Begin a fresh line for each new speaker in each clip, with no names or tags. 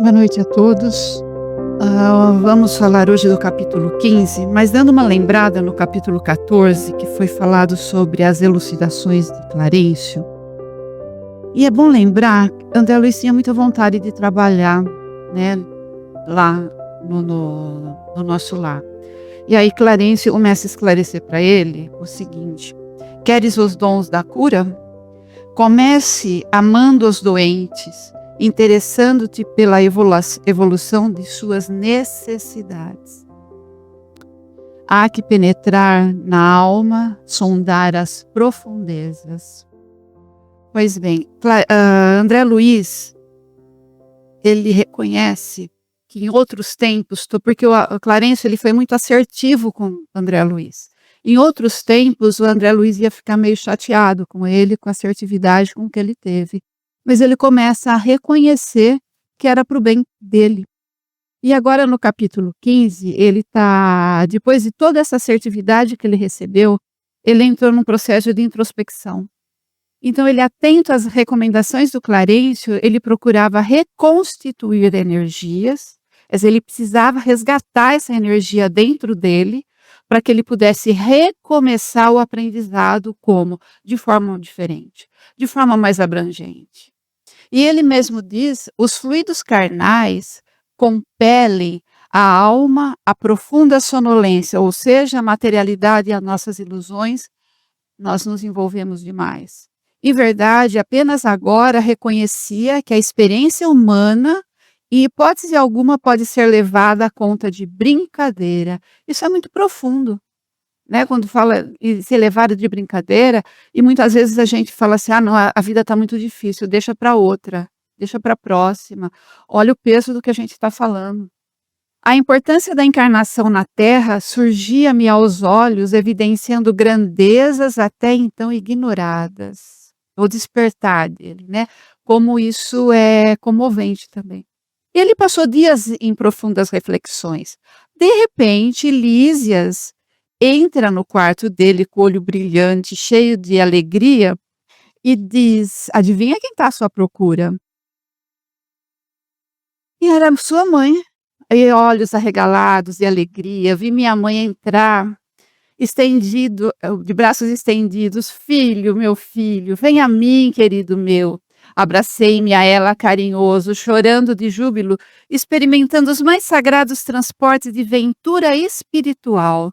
Boa noite a todos. Vamos falar hoje do capítulo 15, mas dando uma lembrada no capítulo 14, que foi falado sobre as elucidações de Clarencio. E é bom lembrar que André Luiz tinha muita vontade de trabalhar, né, lá no nosso lar. E aí Clarencio começa a esclarecer para ele o seguinte: queres os dons da cura? Comece amando os doentes, interessando-te pela evolução de suas necessidades. Há que penetrar na alma, sondar as profundezas. Pois bem, André Luiz, ele reconhece que em outros tempos, porque o Clarencio ele foi muito assertivo com André Luiz. Em outros tempos, o André Luiz ia ficar meio chateado com ele, com a assertividade com que ele teve. Mas ele começa a reconhecer que era para o bem dele. E agora no capítulo 15, ele está, depois de toda essa assertividade que ele recebeu, ele entrou num processo de introspecção. Então ele, atento às recomendações do Clarencio, ele procurava reconstituir energias, mas ele precisava resgatar essa energia dentro dele, para que ele pudesse recomeçar o aprendizado como? De forma diferente, de forma mais abrangente. E ele mesmo diz, os fluidos carnais compelem a alma à profunda sonolência, ou seja, a materialidade e as nossas ilusões, nós nos envolvemos demais. Em verdade, apenas agora reconhecia que a experiência humana, em hipótese alguma, pode ser levada à conta de brincadeira. Isso é muito profundo, né? Quando fala em ser levado de brincadeira, e muitas vezes a gente fala assim: ah, não, a vida está muito difícil, deixa para outra, deixa para a próxima. Olha o peso do que a gente está falando. A importância da encarnação na Terra surgia-me aos olhos, evidenciando grandezas até então ignoradas. O despertar dele, né? Como isso é comovente também. Ele passou dias em profundas reflexões. De repente, Lísias entra no quarto dele com o olho brilhante, cheio de alegria, e diz: adivinha quem está à sua procura? E era sua mãe. E olhos arregalados de alegria, vi minha mãe entrar, de braços estendidos: filho, meu filho, vem a mim, querido meu. Abracei-me a ela carinhoso, chorando de júbilo, experimentando os mais sagrados transportes de ventura espiritual.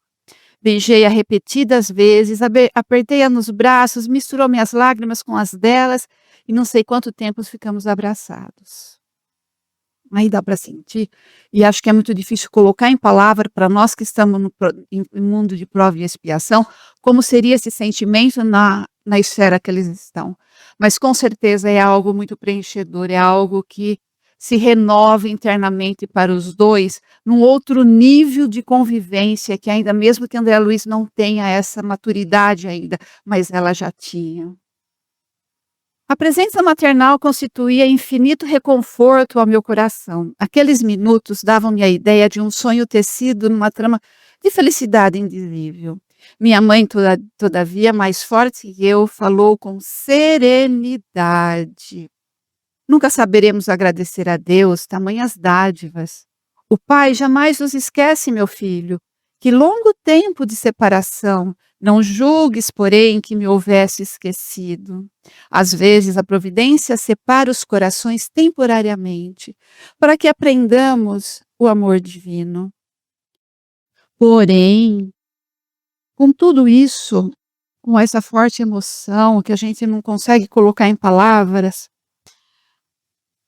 Beijei-a repetidas vezes, apertei-a nos braços, misturou minhas lágrimas com as delas, e não sei quanto tempo ficamos abraçados. Aí dá para sentir, e acho que é muito difícil colocar em palavra para nós que estamos em mundo de prova e expiação, como seria esse sentimento na esfera que eles estão. Mas com certeza é algo muito preenchedor, é algo que se renova internamente para os dois, num outro nível de convivência, que ainda mesmo que André Luiz não tenha essa maturidade ainda, mas ela já tinha. A presença maternal constituía infinito reconforto ao meu coração. Aqueles minutos davam-me a ideia de um sonho tecido numa trama de felicidade indizível. Minha mãe, todavia, mais forte que eu, falou com serenidade. Nunca saberemos agradecer a Deus tamanhas dádivas. O Pai jamais nos esquece, meu filho. Que longo tempo de separação. Não julgues, porém, que me houvesse esquecido. Às vezes a providência separa os corações temporariamente, para que aprendamos o amor divino. Porém, com tudo isso, com essa forte emoção que a gente não consegue colocar em palavras,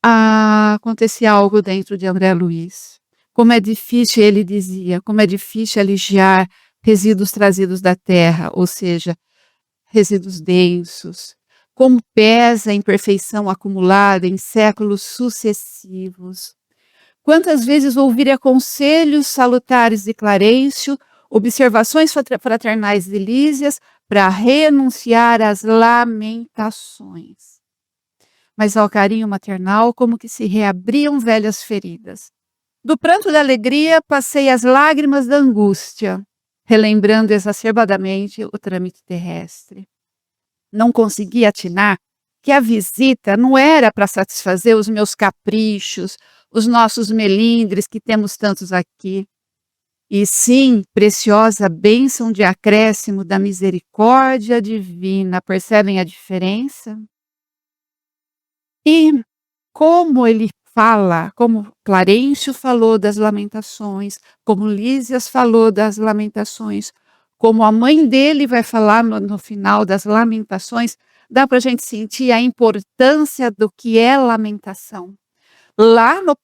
acontecia algo dentro de André Luiz. Como é difícil, ele dizia, como é difícil aliviar resíduos trazidos da terra, ou seja, resíduos densos. Como pesa a imperfeição acumulada em séculos sucessivos. Quantas vezes ouvira conselhos salutares de Clarencio, observações fraternais de Lísias, para renunciar às lamentações. Mas ao carinho maternal, como que se reabriam velhas feridas. Do pranto da alegria, passei às lágrimas da angústia, relembrando exacerbadamente o trâmite terrestre. Não conseguia atinar que a visita não era para satisfazer os meus caprichos, os nossos melindres, que temos tantos aqui. E sim, preciosa bênção de acréscimo da misericórdia divina. Percebem a diferença? E como ele fala, como Clarencio falou das lamentações, como Lísias falou das lamentações, como a mãe dele vai falar no final das lamentações, dá para a gente sentir a importância do que é lamentação. Lá no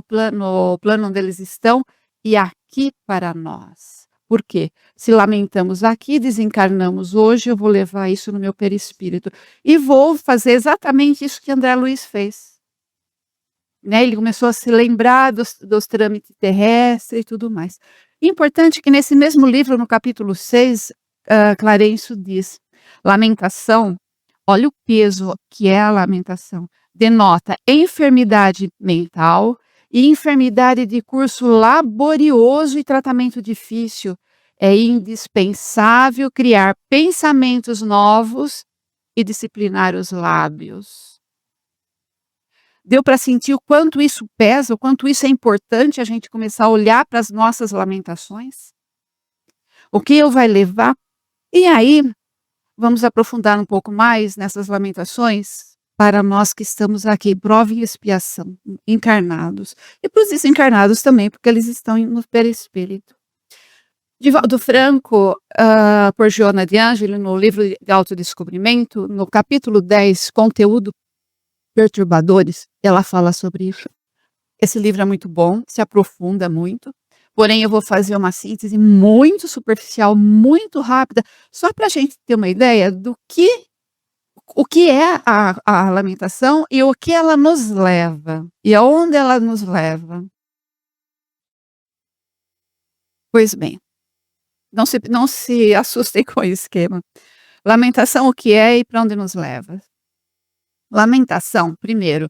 plano onde eles estão e aqui para nós. Por quê? Se lamentamos aqui, desencarnamos hoje, eu vou levar isso no meu perispírito e vou fazer exatamente isso que André Luiz fez. Né? Ele começou a se lembrar dos trâmites terrestres e tudo mais. Importante que nesse mesmo livro, no capítulo 6, Clarencio diz, lamentação, olha o peso que é a lamentação, denota enfermidade mental e enfermidade de curso laborioso e tratamento difícil. É indispensável criar pensamentos novos e disciplinar os lábios. Deu para sentir o quanto isso pesa, o quanto isso é importante a gente começar a olhar para as nossas lamentações? O que eu vai levar? E aí, vamos aprofundar um pouco mais nessas lamentações para nós que estamos aqui, prova e expiação, encarnados. E para os desencarnados também, porque eles estão no perispírito. Divaldo Franco, por Joana de Ângelo, no livro de autodescobrimento, no capítulo 10, conteúdo perturbadores, ela fala sobre isso. Esse livro é muito bom, se aprofunda muito, porém eu vou fazer uma síntese muito superficial, muito rápida, só para a gente ter uma ideia do o que é a lamentação e o que ela nos leva, e aonde ela nos leva. Pois bem, não se assustem com o esquema. Lamentação, o que é e para onde nos leva? Lamentação, primeiro,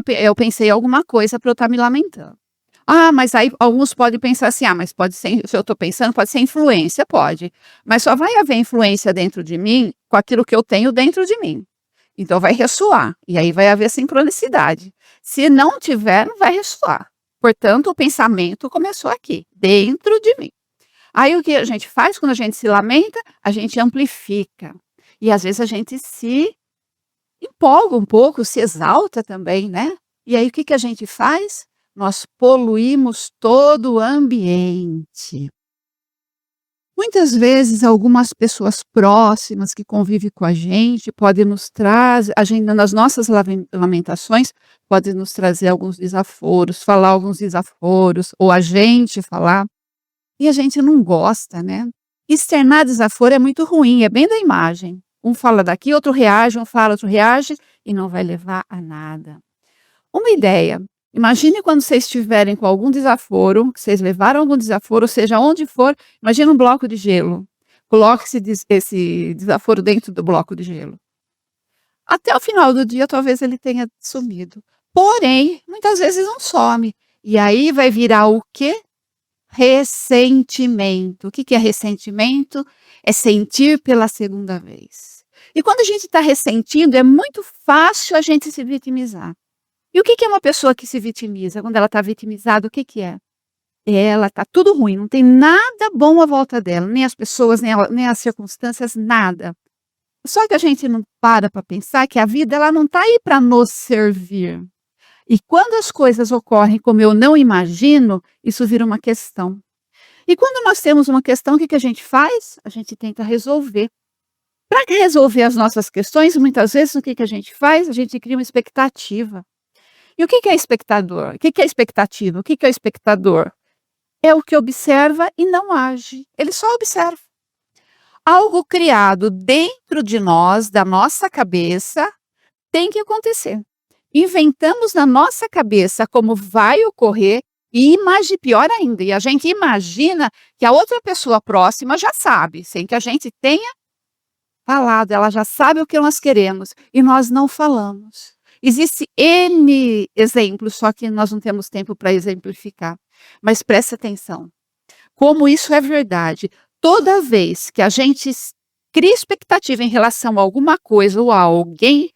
eu pensei em alguma coisa para eu estar me lamentando. Ah, mas aí alguns podem pensar assim, mas pode ser, se eu estou pensando, pode ser influência, pode. Mas só vai haver influência dentro de mim com aquilo que eu tenho dentro de mim. Então vai ressoar, e aí vai haver sincronicidade. Se não tiver, não vai ressoar. Portanto, o pensamento começou aqui, dentro de mim. Aí o que a gente faz quando a gente se lamenta? A gente amplifica. E às vezes a gente se empolga um pouco, se exalta também, né? E aí o que a gente faz? Nós poluímos todo o ambiente. Muitas vezes algumas pessoas próximas que convivem com a gente podem nos trazer, nas nossas lamentações, podem nos trazer alguns desaforos, falar alguns desaforos, ou a gente falar, e a gente não gosta, né? Externar desaforo é muito ruim, é bem da imagem. Um fala daqui, outro reage, um fala, outro reage, e não vai levar a nada. Uma ideia, imagine quando vocês estiverem com algum desaforo, que vocês levaram algum desaforo, seja onde for, imagine um bloco de gelo. Coloque esse desaforo dentro do bloco de gelo. Até o final do dia, talvez ele tenha sumido. Porém, muitas vezes não some. E aí vai virar o quê? Ressentimento. O que é ressentimento? É sentir pela segunda vez. E quando a gente está ressentindo, é muito fácil a gente se vitimizar. E o que é uma pessoa que se vitimiza? Quando ela está vitimizada, o que é? Ela está tudo ruim, não tem nada bom à volta dela, nem as pessoas, nem as circunstâncias, nada. Só que a gente não para pensar que a vida ela não está aí para nos servir. E quando as coisas ocorrem como eu não imagino, isso vira uma questão. E quando nós temos uma questão, o que a gente faz? A gente tenta resolver. Para resolver as nossas questões, muitas vezes, o que a gente faz? A gente cria uma expectativa. E o que é espectador? O que é expectativa? O que é o espectador? É o que observa e não age. Ele só observa. Algo criado dentro de nós, da nossa cabeça, tem que acontecer. Inventamos na nossa cabeça como vai ocorrer e pior ainda, e a gente imagina que a outra pessoa próxima já sabe, sem que a gente tenha falado, ela já sabe o que nós queremos e nós não falamos. Existe N exemplos, só que nós não temos tempo para exemplificar. Mas preste atenção, como isso é verdade. Toda vez que a gente cria expectativa em relação a alguma coisa ou a alguém,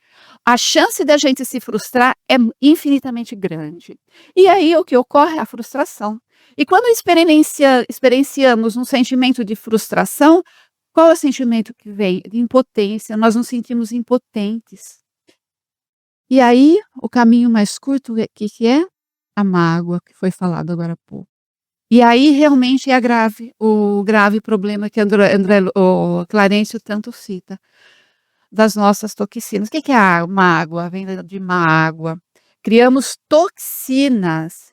a chance da gente se frustrar é infinitamente grande. E aí o que ocorre é a frustração. E quando experienciamos um sentimento de frustração, qual é o sentimento que vem? De impotência, nós nos sentimos impotentes. E aí, o caminho mais curto, que é? A mágoa, que foi falado agora há pouco. E aí realmente é o grave problema que o Clarencio tanto cita, das nossas toxinas. O que que é a mágoa? Vem de mágoa. Criamos toxinas.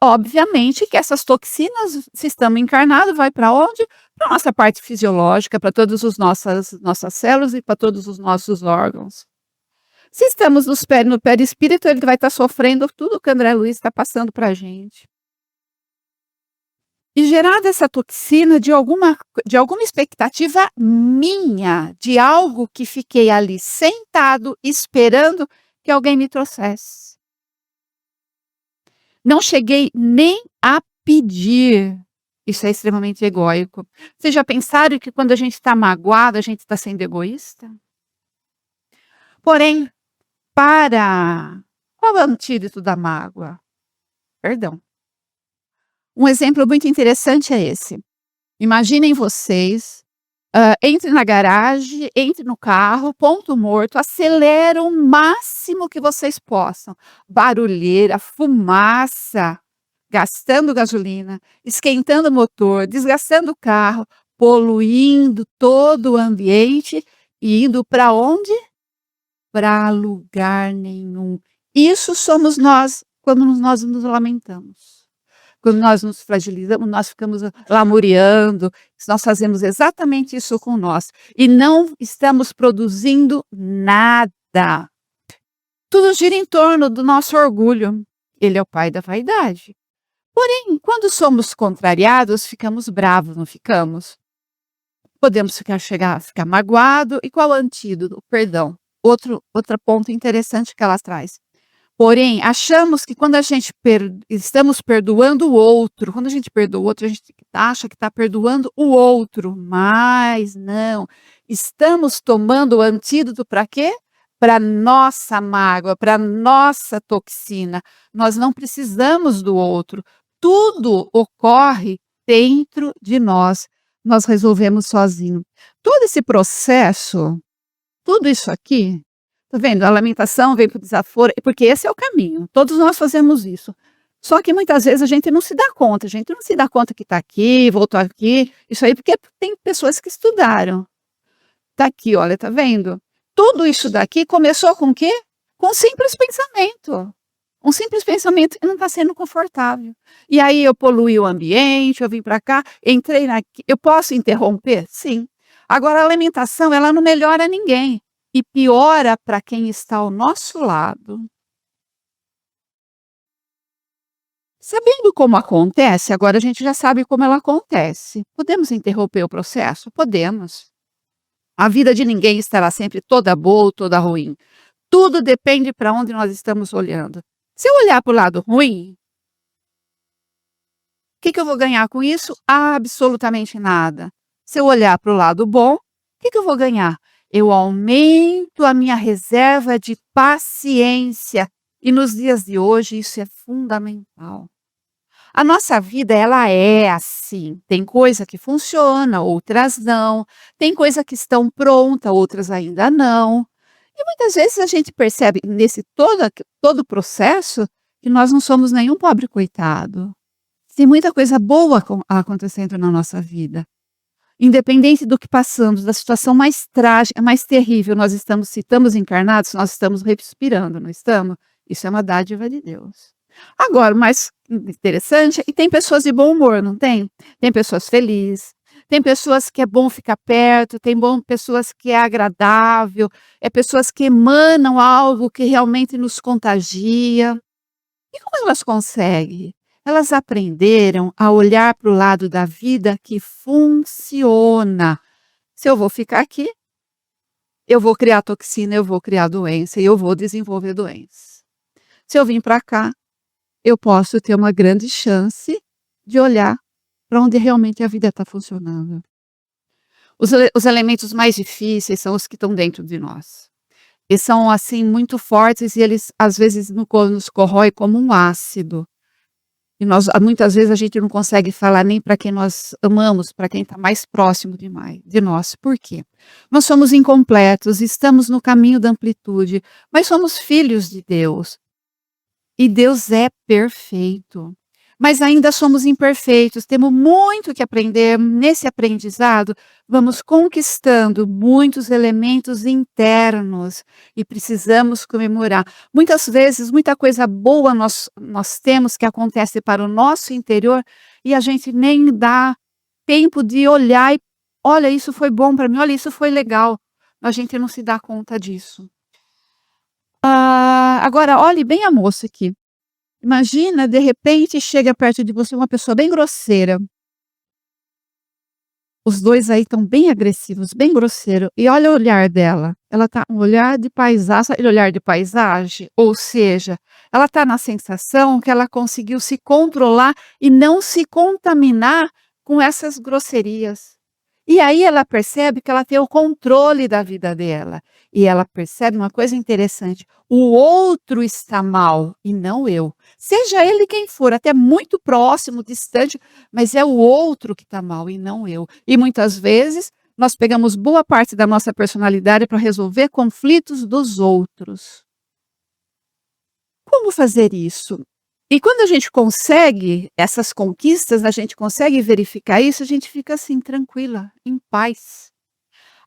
Obviamente que essas toxinas, se estamos encarnados, vai para onde? Para a nossa parte fisiológica, para todas as nossas células e para todos os nossos órgãos. Se estamos no perispírito, ele vai estar sofrendo tudo o que André Luiz está passando para a gente. E gerada essa toxina de alguma expectativa minha, de algo que fiquei ali sentado, esperando que alguém me trouxesse. Não cheguei nem a pedir. Isso é extremamente egóico. Vocês já pensaram que quando a gente está magoado, a gente está sendo egoísta? Porém, qual é o antídoto da mágoa? Perdão. Um exemplo muito interessante é esse. Imaginem vocês, entre na garagem, entre no carro, ponto morto, aceleram o máximo que vocês possam. Barulheira, fumaça, gastando gasolina, esquentando o motor, desgastando o carro, poluindo todo o ambiente e indo para onde? Para lugar nenhum. Isso somos nós quando nós nos lamentamos. Quando nós nos fragilizamos, nós ficamos lamuriando, nós fazemos exatamente isso com nós. E não estamos produzindo nada. Tudo gira em torno do nosso orgulho. Ele é o pai da vaidade. Porém, quando somos contrariados, ficamos bravos, não ficamos? Podemos ficar magoado. E qual é o antídoto? O perdão. Outro ponto interessante que ela traz. Porém, achamos que quando a gente estamos perdoando o outro, quando a gente perdoa o outro, a gente acha que está perdoando o outro, mas não. Estamos tomando o antídoto para quê? Para nossa mágoa, para nossa toxina. Nós não precisamos do outro. Tudo ocorre dentro de nós. Nós resolvemos sozinho. Todo esse processo, tudo isso aqui, tá vendo? A lamentação vem para o desaforo, porque esse é o caminho. Todos nós fazemos isso. Só que muitas vezes a gente não se dá conta. A gente não se dá conta que está aqui, voltou aqui. Isso aí porque tem pessoas que estudaram. Tá aqui, olha, tá vendo? Tudo isso daqui começou com o quê? Com um simples pensamento. Um simples pensamento que não está sendo confortável. E aí eu poluí o ambiente, eu vim para cá, entrei aqui. Eu posso interromper? Sim. Agora a alimentação, ela não melhora ninguém. E piora para quem está ao nosso lado. Sabendo como acontece, agora a gente já sabe como ela acontece. Podemos interromper o processo? Podemos. A vida de ninguém estará sempre toda boa ou toda ruim. Tudo depende para onde nós estamos olhando. Se eu olhar para o lado ruim, o que eu vou ganhar com isso? Absolutamente nada. Se eu olhar para o lado bom, o que eu vou ganhar? Eu aumento a minha reserva de paciência. E nos dias de hoje isso é fundamental. A nossa vida, ela é assim. Tem coisa que funciona, outras não. Tem coisa que estão pronta, outras ainda não. E muitas vezes a gente percebe nesse todo o processo que nós não somos nenhum pobre coitado. Tem muita coisa boa acontecendo na nossa vida. Independente do que passamos, da situação mais trágica, mais terrível, se estamos encarnados, nós estamos respirando, não estamos? Isso é uma dádiva de Deus. Agora, o mais interessante é que tem pessoas de bom humor, não tem? Tem pessoas felizes, tem pessoas que é bom ficar perto, pessoas que é agradável, pessoas que emanam algo que realmente nos contagia. E como elas conseguem? Elas aprenderam a olhar para o lado da vida que funciona. Se eu vou ficar aqui, eu vou criar toxina, eu vou criar doença e eu vou desenvolver doença. Se eu vim para cá, eu posso ter uma grande chance de olhar para onde realmente a vida está funcionando. Os elementos mais difíceis são os que estão dentro de nós. E são, assim, muito fortes e eles, às vezes, nos corrói como um ácido. E nós muitas vezes a gente não consegue falar nem para quem nós amamos, para quem está mais próximo de nós. Por quê? Nós somos incompletos, estamos no caminho da amplitude, mas somos filhos de Deus. E Deus é perfeito. Mas ainda somos imperfeitos, temos muito que aprender. Nesse aprendizado, vamos conquistando muitos elementos internos e precisamos comemorar. Muitas vezes, muita coisa boa nós temos que acontece para o nosso interior e a gente nem dá tempo de olhar e olha, isso foi bom para mim, olha, isso foi legal. A gente não se dá conta disso. Agora, olhe bem a moça aqui. Imagina, de repente, chega perto de você uma pessoa bem grosseira. Os 2 aí estão bem agressivos, bem grosseiro, e olha o olhar dela. Ela tá um olhar de paisagem, sabe aquele olhar de paisagem? Ou seja, ela tá na sensação que ela conseguiu se controlar e não se contaminar com essas grosserias. E aí ela percebe que ela tem o controle da vida dela. E ela percebe uma coisa interessante: o outro está mal e não eu. Seja ele quem for, até muito próximo, distante, mas é o outro que está mal e não eu. E muitas vezes nós pegamos boa parte da nossa personalidade para resolver conflitos dos outros. Como fazer isso? E quando a gente consegue essas conquistas, a gente consegue verificar isso, a gente fica assim, tranquila, em paz.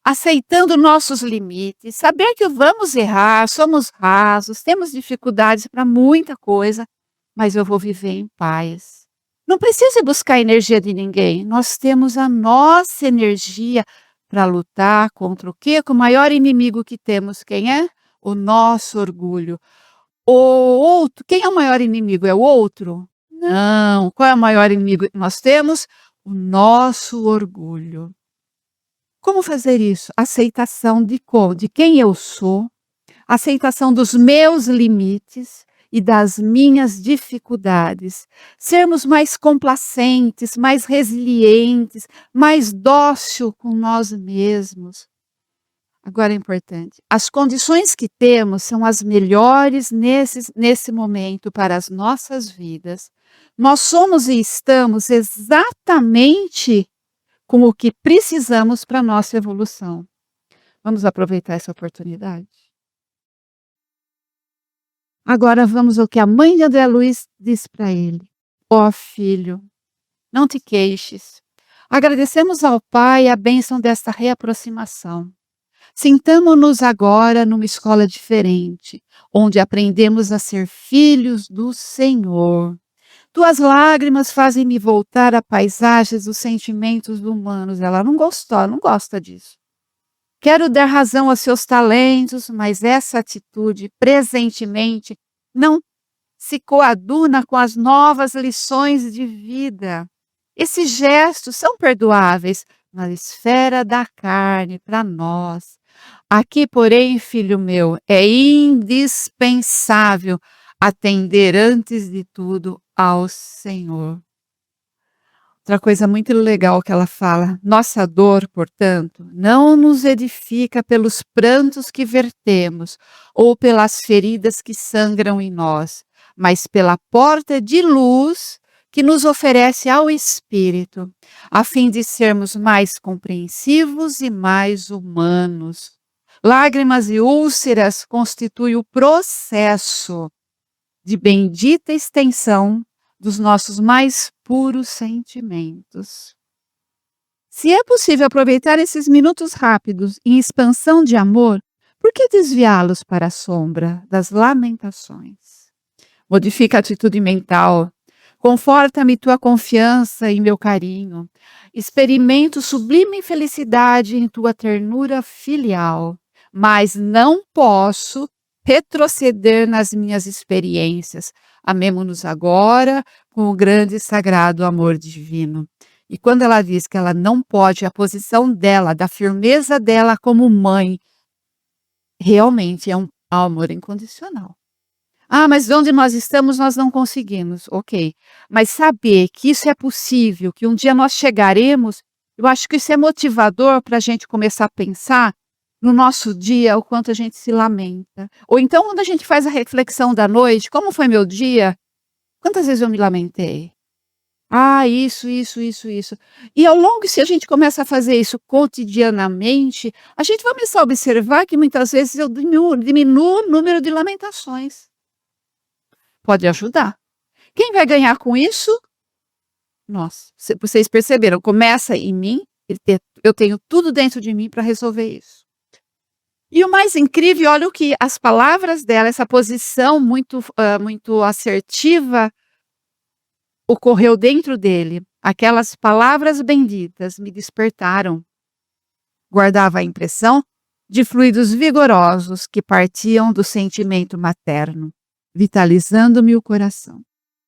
Aceitando nossos limites, saber que vamos errar, somos rasos, temos dificuldades para muita coisa, mas eu vou viver em paz. Não precisa buscar energia de ninguém, nós temos a nossa energia para lutar contra o quê? Com o maior inimigo que temos, quem é? O nosso orgulho. O outro, quem é o maior inimigo? É o outro? Não, qual é o maior inimigo que nós temos? O nosso orgulho. Como fazer isso? Aceitação de quem eu sou, aceitação dos meus limites e das minhas dificuldades. Sermos mais complacentes, mais resilientes, mais dócil com nós mesmos. Agora é importante, as condições que temos são as melhores nesse momento para as nossas vidas. Nós somos e estamos exatamente com o que precisamos para a nossa evolução. Vamos aproveitar essa oportunidade? Agora vamos ao que a mãe de André Luiz diz para ele. Ó filho, não te queixes. Agradecemos ao Pai a bênção desta reaproximação. Sintamo-nos agora numa escola diferente, onde aprendemos a ser filhos do Senhor. Tuas lágrimas fazem-me voltar a paisagens dos sentimentos humanos. Ela não gosta disso. Quero dar razão aos seus talentos, mas essa atitude, presentemente, não se coaduna com as novas lições de vida. Esses gestos são perdoáveis na esfera da carne para nós. Aqui, porém, filho meu, é indispensável atender antes de tudo ao Senhor. Outra coisa muito legal que ela fala: nossa dor, portanto, não nos edifica pelos prantos que vertemos ou pelas feridas que sangram em nós, mas pela porta de luz que nos oferece ao Espírito, a fim de sermos mais compreensivos e mais humanos. Lágrimas e úlceras constituem o processo de bendita extensão dos nossos mais puros sentimentos. Se é possível aproveitar esses minutos rápidos em expansão de amor, por que desviá-los para a sombra das lamentações? Modifica a atitude mental. Conforta-me tua confiança e meu carinho. Experimento sublime felicidade em tua ternura filial, mas não posso retroceder nas minhas experiências. Amemo-nos agora com o grande e sagrado amor divino. E quando ela diz que ela não pode, a posição dela, da firmeza dela como mãe, realmente é um amor incondicional. Ah, mas onde nós estamos nós não conseguimos. Ok, mas saber que isso é possível, que um dia nós chegaremos, eu acho que isso é motivador para a gente começar a pensar no nosso dia, o quanto a gente se lamenta. Ou então quando a gente faz a reflexão da noite: "Como foi meu dia? Quantas vezes eu me lamentei? Ah, isso". E ao longo, se a gente começa a fazer isso cotidianamente, a gente vai começar a observar que muitas vezes eu diminuo o número de lamentações. Pode ajudar. Quem vai ganhar com isso? Nós. Vocês perceberam, começa em mim, eu tenho tudo dentro de mim para resolver isso. E o mais incrível, olha o que as palavras dela, essa posição muito assertiva, ocorreu dentro dele. Aquelas palavras benditas me despertaram. Guardava a impressão de fluidos vigorosos que partiam do sentimento materno, vitalizando-me o coração.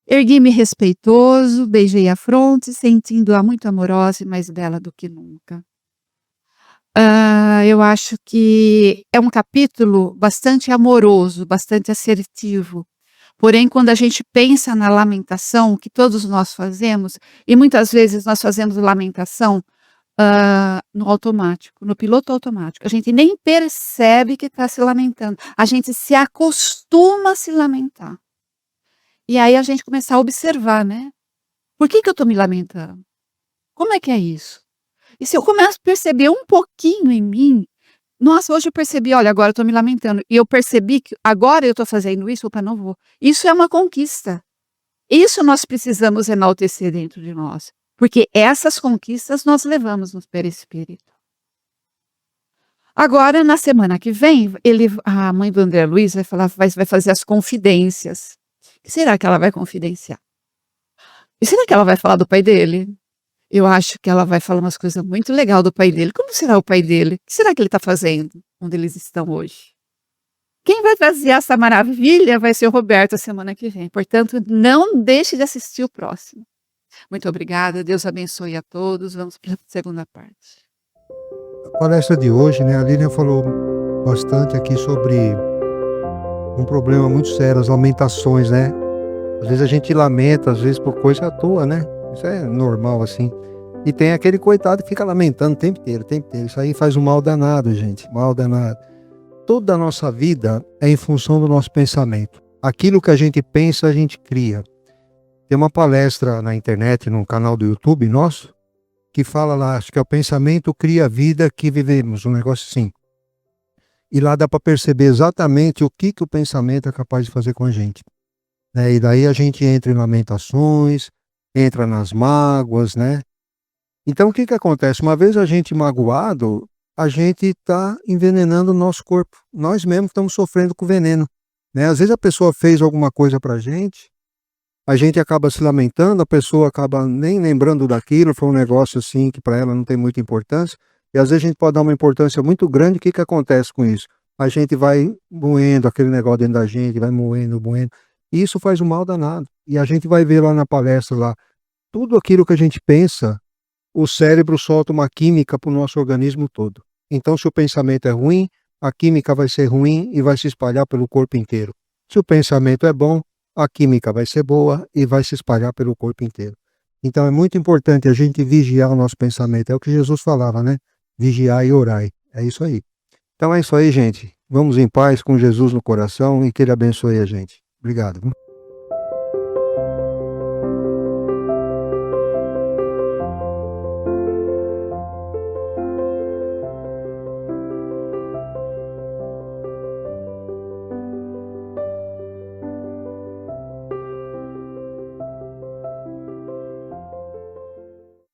Ergui-me respeitoso, beijei a fronte, sentindo-a muito amorosa e mais bela do que nunca. Eu acho que é um capítulo bastante amoroso, bastante assertivo. Porém, quando a gente pensa na lamentação, que todos nós fazemos, e muitas vezes nós fazemos lamentação, no automático, no piloto automático. A gente nem percebe que está se lamentando. A gente se acostuma a se lamentar. E aí a gente começa a observar, né? Por que eu estou me lamentando? Como é que é isso? E se eu começo a perceber um pouquinho em mim, nossa, hoje eu percebi, olha, agora eu estou me lamentando. E eu percebi que agora eu estou fazendo isso, opa, não vou. Isso é uma conquista. Isso nós precisamos enaltecer dentro de nós. Porque essas conquistas nós levamos no perispírito. Agora, na semana que vem, a mãe do André Luiz vai falar, vai fazer as confidências. O que será que ela vai confidenciar? E será que ela vai falar do pai dele? Eu acho que ela vai falar umas coisas muito legais do pai dele. Como será o pai dele? O que será que ele está fazendo onde eles estão hoje? Quem vai trazer essa maravilha vai ser o Roberto a semana que vem. Portanto, não deixe de assistir o próximo. Muito obrigada, Deus abençoe a todos. Vamos para a segunda parte.
A palestra de hoje, né, a Lilian falou bastante aqui sobre um problema muito sério, as lamentações, né? Às vezes a gente lamenta, às vezes por coisa à toa, né? Isso é normal, assim. E tem aquele coitado que fica lamentando o tempo inteiro, o tempo inteiro. Isso aí faz um mal danado, gente, mal danado. Toda a nossa vida é em função do nosso pensamento. Aquilo que a gente pensa, a gente cria. Tem uma palestra na internet, num canal do YouTube nosso, que fala lá, acho que é o pensamento cria a vida que vivemos, um negócio assim. E lá dá para perceber exatamente o que o pensamento é capaz de fazer com a gente. Né? E daí a gente entra em lamentações, entra nas mágoas, né? Então o que acontece? Uma vez a gente magoado, a gente está envenenando o nosso corpo. Nós mesmos estamos sofrendo com veneno. Né? Às vezes a pessoa fez alguma coisa para a gente acaba se lamentando, a pessoa acaba nem lembrando daquilo, foi um negócio assim que para ela não tem muita importância, e às vezes a gente pode dar uma importância muito grande. O que acontece com isso? A gente vai moendo aquele negócio dentro da gente, vai moendo, e isso faz um mal danado. E a gente vai ver lá na palestra, lá, tudo aquilo que a gente pensa, o cérebro solta uma química para o nosso organismo todo. Então, se o pensamento é ruim, a química vai ser ruim e vai se espalhar pelo corpo inteiro. Se o pensamento é bom, a química vai ser boa e vai se espalhar pelo corpo inteiro. Então é muito importante a gente vigiar o nosso pensamento. É o que Jesus falava, né? Vigiai e orai. É isso aí. Então é isso aí, gente. Vamos em paz com Jesus no coração e que Ele abençoe a gente. Obrigado.